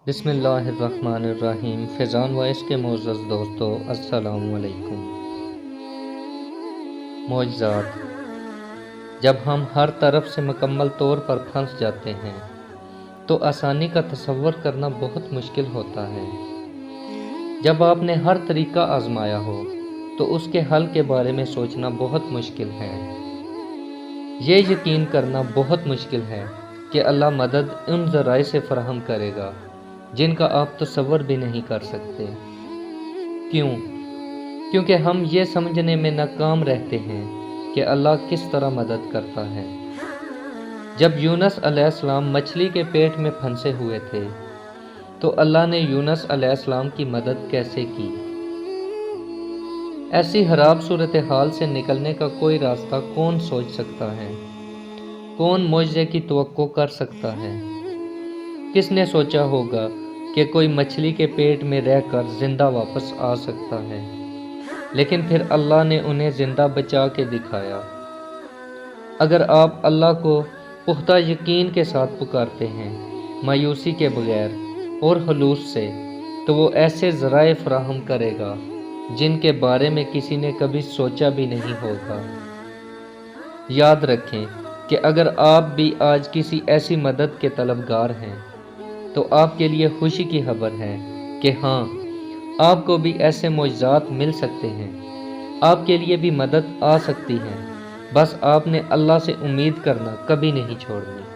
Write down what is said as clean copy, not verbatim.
بسم اللہ الرحمن الرحیم۔ فیضان وائس کے معزز دوستو، السلام علیکم۔ معجزات۔ جب ہم ہر طرف سے مکمل طور پر پھنس جاتے ہیں تو آسانی کا تصور کرنا بہت مشکل ہوتا ہے۔ جب آپ نے ہر طریقہ آزمایا ہو تو اس کے حل کے بارے میں سوچنا بہت مشکل ہے۔ یہ یقین کرنا بہت مشکل ہے کہ اللہ مدد ان ذرائع سے فراہم کرے گا جن کا آپ تصور بھی نہیں کر سکتے۔ کیوں؟ کیونکہ ہم یہ سمجھنے میں ناکام رہتے ہیں کہ اللہ کس طرح مدد کرتا ہے۔ جب یونس علیہ السلام مچھلی کے پیٹ میں پھنسے ہوئے تھے تو اللہ نے یونس علیہ السلام کی مدد کیسے کی؟ ایسی خراب صورتحال سے نکلنے کا کوئی راستہ کون سوچ سکتا ہے؟ کون معجزے کی توقع کر سکتا ہے؟ کس نے سوچا ہوگا کہ کوئی مچھلی کے پیٹ میں رہ کر زندہ واپس آ سکتا ہے؟ لیکن پھر اللہ نے انہیں زندہ بچا کے دکھایا۔ اگر آپ اللہ کو پختہ یقین کے ساتھ پکارتے ہیں، مایوسی کے بغیر اور خلوص سے، تو وہ ایسے ذرائع فراہم کرے گا جن کے بارے میں کسی نے کبھی سوچا بھی نہیں ہوگا۔ یاد رکھیں کہ اگر آپ بھی آج کسی ایسی مدد کے طلبگار ہیں تو آپ کے لیے خوشی کی خبر ہے کہ ہاں، آپ کو بھی ایسے معجزات مل سکتے ہیں، آپ کے لیے بھی مدد آ سکتی ہے۔ بس آپ نے اللہ سے امید کرنا کبھی نہیں چھوڑنی۔